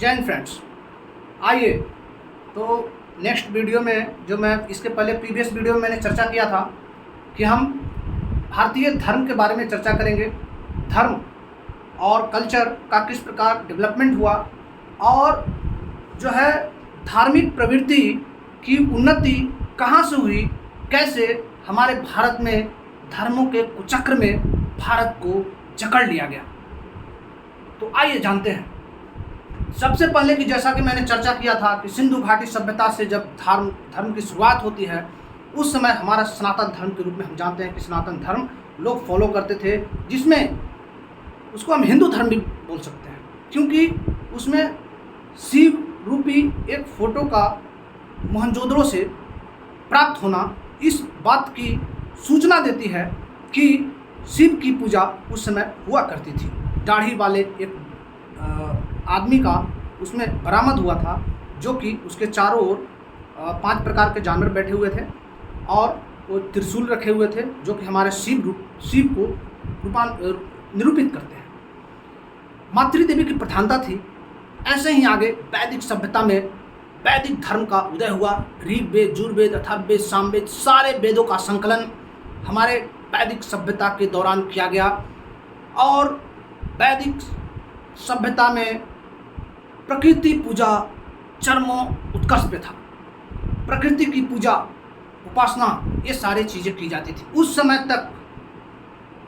जय हिंद फ्रेंड्स। आइए तो नेक्स्ट वीडियो में, जो मैं इसके पहले प्रीवियस वीडियो में मैंने चर्चा किया था कि हम भारतीय धर्म के बारे में चर्चा करेंगे। धर्म और कल्चर का किस प्रकार डेवलपमेंट हुआ और जो है धार्मिक प्रवृत्ति की उन्नति कहाँ से हुई, कैसे हमारे भारत में धर्मों के कुचक्र में भारत को जकड़ लिया गया। तो आइए जानते हैं। सबसे पहले कि जैसा कि मैंने चर्चा किया था कि सिंधु घाटी सभ्यता से जब धर्म की शुरुआत होती है, उस समय हमारा सनातन धर्म के रूप में हम जानते हैं कि सनातन धर्म लोग फॉलो करते थे, जिसमें उसको हम हिंदू धर्म भी बोल सकते हैं, क्योंकि उसमें शिव रूपी एक फोटो का मोहनजोदड़ो से प्राप्त होना इस बात की सूचना देती है कि शिव की पूजा उस समय हुआ करती थी। दाढ़ी वाले एक आदमी का उसमें बरामद हुआ था, जो कि उसके चारों ओर 5 प्रकार के जानवर बैठे हुए थे और वो त्रिशूल रखे हुए थे, जो कि हमारे शिव को निरूपित करते हैं। मातृ देवी की प्रधानता थी। ऐसे ही आगे वैदिक सभ्यता में वैदिक धर्म का उदय हुआ। ऋग्वेद, यजुर्वेद, अथर्ववेद, सामवेद, सारे वेदों का संकलन हमारे वैदिक सभ्यता के दौरान किया गया और वैदिक सभ्यता में प्रकृति पूजा चरमो उत्कर्ष पे था। प्रकृति की पूजा, उपासना, ये सारी चीज़ें की जाती थी उस समय तक,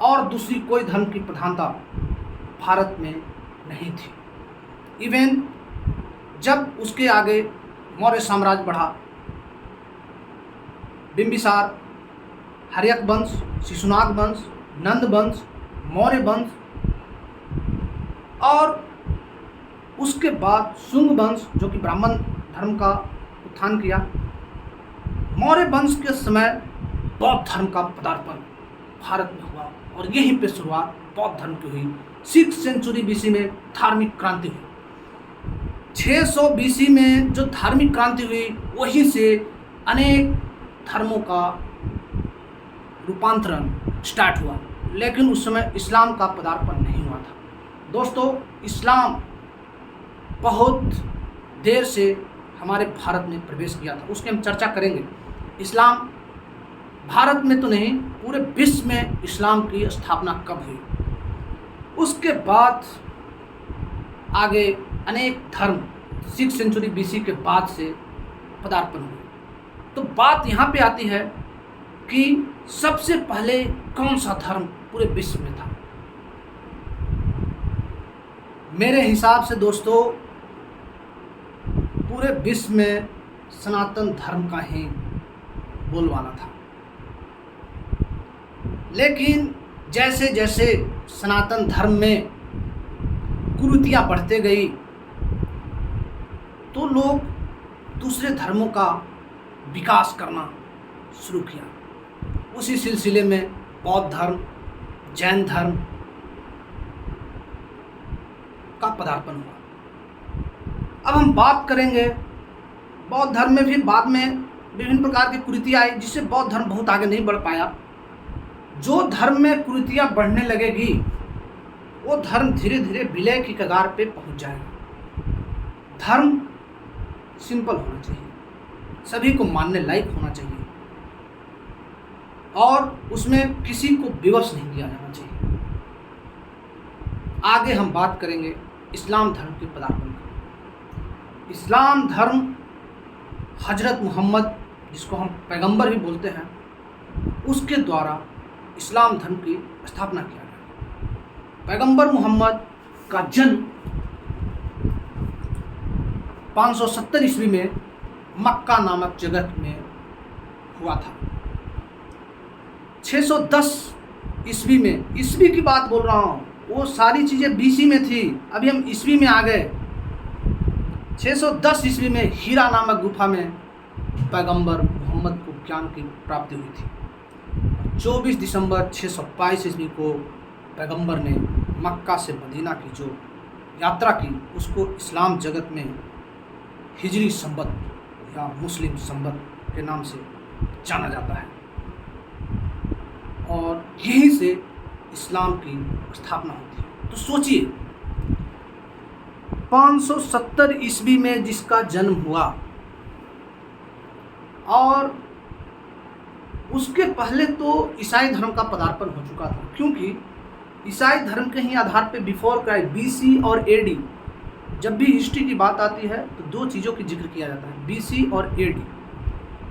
और दूसरी कोई धर्म की प्रधानता भारत में नहीं थी। इवन जब उसके आगे मौर्य साम्राज्य बढ़ा, बिंबिसार, हर्यक वंश, शिशुनाग वंश, नंद वंश, मौर्य वंश और उसके बाद शुंग वंश, जो कि ब्राह्मण धर्म का उत्थान किया। मौर्य वंश के समय बौद्ध धर्म का पदार्पण भारत में हुआ और यहीं पे शुरुआत बौद्ध धर्म की हुई। 6th सेंचुरी BC में धार्मिक क्रांति हुई। 600 BC में जो धार्मिक क्रांति हुई, वहीं से अनेक धर्मों का रूपांतरण स्टार्ट हुआ, लेकिन उस समय इस्लाम का पदार्पण नहीं हुआ था। दोस्तों, इस्लाम बहुत देर से हमारे भारत में प्रवेश किया था, उसकी हम चर्चा करेंगे। इस्लाम भारत में तो नहीं, पूरे विश्व में इस्लाम की स्थापना कब हुई, उसके बाद आगे अनेक धर्म 6th सेंचुरी BC के बाद से पदार्पण हुए। तो बात यहाँ पे आती है कि सबसे पहले कौन सा धर्म पूरे विश्व में था। मेरे हिसाब से दोस्तों, पूरे विश्व में सनातन धर्म का ही बोलबाला था। लेकिन जैसे जैसे सनातन धर्म में कुरीतियाँ बढ़ते गई, तो लोग दूसरे धर्मों का विकास करना शुरू किया। उसी सिलसिले में बौद्ध धर्म, जैन धर्म का पदार्पण हुआ। अब हम बात करेंगे बौद्ध धर्म में भी बाद में विभिन्न प्रकार की कुरीतियाँ आई, जिससे बौद्ध धर्म बहुत आगे नहीं बढ़ पाया। जो धर्म में कुरीतियाँ बढ़ने लगेगी, वो धर्म धीरे धीरे विलय की कगार पे पहुंच जाएगा। धर्म सिंपल होना चाहिए, सभी को मानने लायक होना चाहिए और उसमें किसी को विवश नहीं किया जाना चाहिए। आगे हम बात करेंगे इस्लाम धर्म के पदार्पण का। इस्लाम धर्म हजरत मोहम्मद, जिसको हम पैगंबर भी बोलते हैं, उसके द्वारा इस्लाम धर्म की स्थापना किया गया। पैगंबर मोहम्मद का जन्म 570 ईस्वी में मक्का नामक जगह में हुआ था। 610 ईस्वी में, ईस्वी की बात बोल रहा हूँ, वो सारी चीज़ें BC में थी, अभी हम ईस्वी में आ गए। 610 ईस्वी में हीरा नामक गुफा में पैगंबर मोहम्मद को ज्ञान की प्राप्ति हुई थी। 24 दिसंबर 622 ईस्वी को पैगंबर ने मक्का से मदीना की जो यात्रा की, उसको इस्लाम जगत में हिजरी संवत या मुस्लिम संवत के नाम से जाना जाता है और यहीं से इस्लाम की स्थापना होती है। तो सोचिए, 570 ईस्वी में जिसका जन्म हुआ, और उसके पहले तो ईसाई धर्म का पदार्पण हो चुका था, क्योंकि ईसाई धर्म के ही आधार पे बिफोर क्राइस्ट BC और AD, जब भी हिस्ट्री की बात आती है तो दो चीज़ों की जिक्र किया जाता है, BC और AD,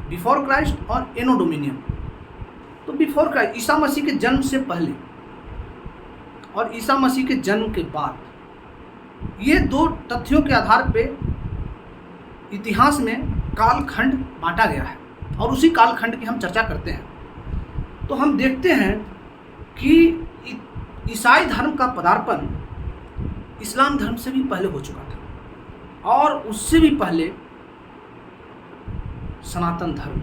बिफोर क्राइस्ट और एनो डोमिनियन। तो बिफोर क्राइस्ट ईसा मसीह के जन्म से पहले और ईसा मसीह के जन्म के बाद, ये दो तथ्यों के आधार पे इतिहास में कालखंड बांटा गया है, और उसी कालखंड की हम चर्चा करते हैं। तो हम देखते हैं कि ईसाई धर्म का पदार्पण इस्लाम धर्म से भी पहले हो चुका था, और उससे भी पहले सनातन धर्म,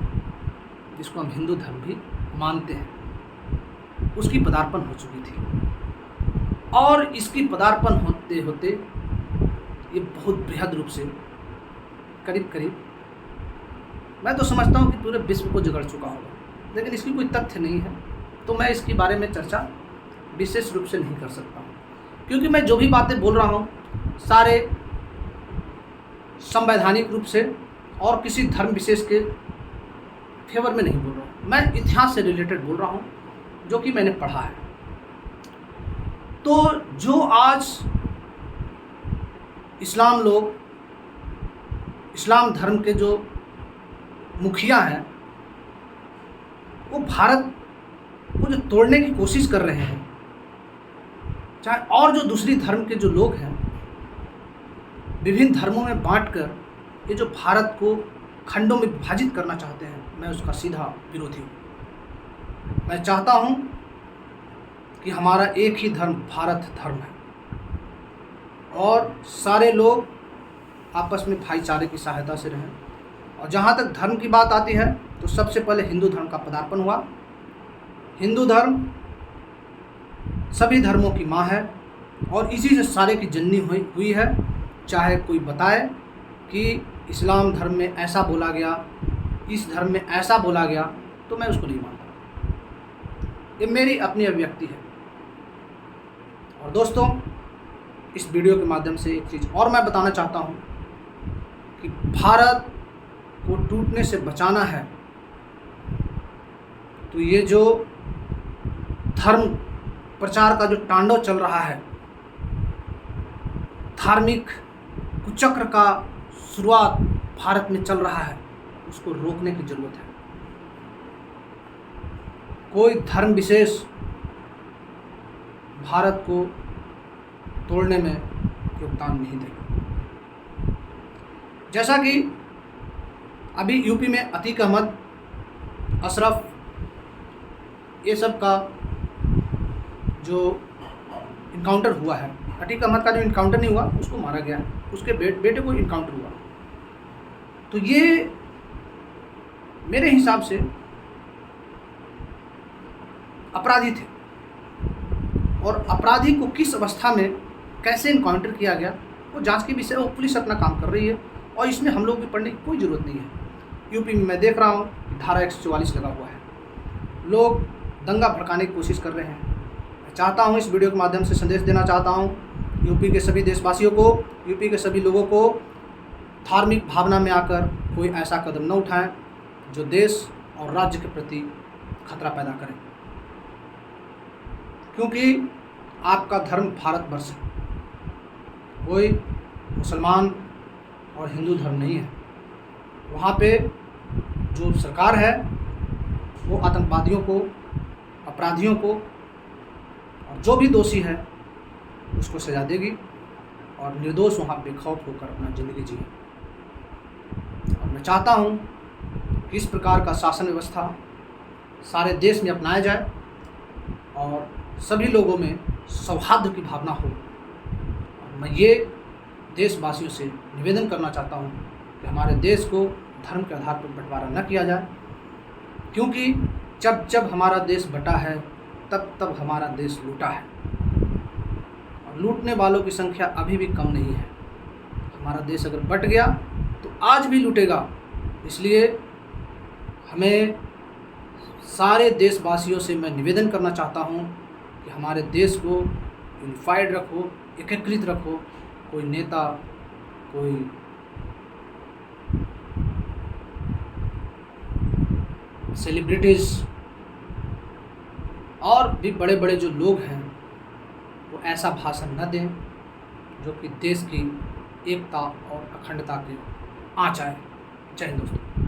जिसको हम हिंदू धर्म भी मानते हैं, उसकी पदार्पण हो चुकी थी। और इसकी पदार्पण होते होते ये बहुत बृहद रूप से करीब करीब, मैं तो समझता हूँ कि पूरे विश्व को जगड़ चुका होगा, लेकिन इसकी कोई तथ्य नहीं है, तो मैं इसके बारे में चर्चा विशेष रूप से नहीं कर सकता हूँ, क्योंकि मैं जो भी बातें बोल रहा हूँ सारे संवैधानिक रूप से और किसी धर्म विशेष के फेवर में नहीं बोल रहा हूँ, मैं इतिहास से रिलेटेड बोल रहा हूँ जो कि मैंने पढ़ा है। तो जो आज इस्लाम लोग, इस्लाम धर्म के जो मुखिया हैं, वो भारत को जो तोड़ने की कोशिश कर रहे हैं, चाहे और जो दूसरी धर्म के जो लोग हैं विभिन्न धर्मों में बांटकर ये जो भारत को खंडों में विभाजित करना चाहते हैं, मैं उसका सीधा विरोधी हूँ। मैं चाहता हूँ कि हमारा एक ही धर्म भारत धर्म है, और सारे लोग आपस में भाईचारे की सहायता से रहें। और जहाँ तक धर्म की बात आती है तो सबसे पहले हिंदू धर्म का पदार्पण हुआ। हिंदू धर्म सभी धर्मों की माँ है, और इसी से सारे की जननी हुई है। चाहे कोई बताए कि इस्लाम धर्म में ऐसा बोला गया, इस धर्म में ऐसा बोला गया, तो मैं उसको नहीं मानता। ये मेरी अपनी अभिव्यक्ति है। और दोस्तों, इस वीडियो के माध्यम से एक चीज़ और मैं बताना चाहता हूँ कि भारत को टूटने से बचाना है तो ये जो धर्म प्रचार का जो तांडव चल रहा है, धार्मिक कुचक्र का शुरुआत भारत में चल रहा है, उसको रोकने की जरूरत है। कोई धर्म विशेष भारत को तोड़ने में योगदान नहीं देगा। जैसा कि अभी यूपी में अतीक अहमद, अशरफ, ये सब का जो इनकाउंटर हुआ है, अतीक अहमद का जो इनकाउंटर नहीं हुआ, उसको मारा गया है, उसके बेटे को इनकाउंटर हुआ। तो ये मेरे हिसाब से अपराधी थे, और अपराधी को किस अवस्था में कैसे इनकाउंटर किया गया वो जांच के विषय, वो पुलिस अपना काम कर रही है, और इसमें हम लोग भी पढ़ने की कोई ज़रूरत नहीं है। यूपी में मैं देख रहा हूँ धारा 144 लगा हुआ है, लोग दंगा भड़काने की कोशिश कर रहे हैं। मैं चाहता हूँ, इस वीडियो के माध्यम से संदेश देना चाहता हूँ यूपी के सभी देशवासियों को, यूपी के सभी लोगों को, धार्मिक भावना में आकर कोई ऐसा कदम न उठाएं जो देश और राज्य के प्रति खतरा पैदा करे, क्योंकि आपका धर्म भारतवर्ष है, कोई मुसलमान और हिंदू धर्म नहीं है। वहाँ पे जो सरकार है वो आतंकवादियों को, अपराधियों को, और जो भी दोषी है उसको सजा देगी, और निर्दोष वहाँ बेखौफ होकर अपना ज़िंदगी जिए। और मैं चाहता हूँ कि इस प्रकार का शासन व्यवस्था सारे देश में अपनाया जाए, और सभी लोगों में सौहार्द की भावना हो। और मैं ये देशवासियों से निवेदन करना चाहता हूँ कि हमारे देश को धर्म के आधार पर बंटवारा न किया जाए, क्योंकि जब जब हमारा देश बटा है तब तब हमारा देश लूटा है, और लूटने वालों की संख्या अभी भी कम नहीं है। हमारा देश अगर बट गया तो आज भी लूटेगा। इसलिए हमें सारे देशवासियों से मैं निवेदन करना चाहता हूँ कि हमारे देश को यूनिफाइड रखो, एकीकृत रखो, कोई नेता, कोई सेलिब्रिटीज़ और भी बड़े बड़े जो लोग हैं वो ऐसा भाषण न दें जो कि देश की एकता और अखंडता की आँच आए। जय हिंद दोस्तों।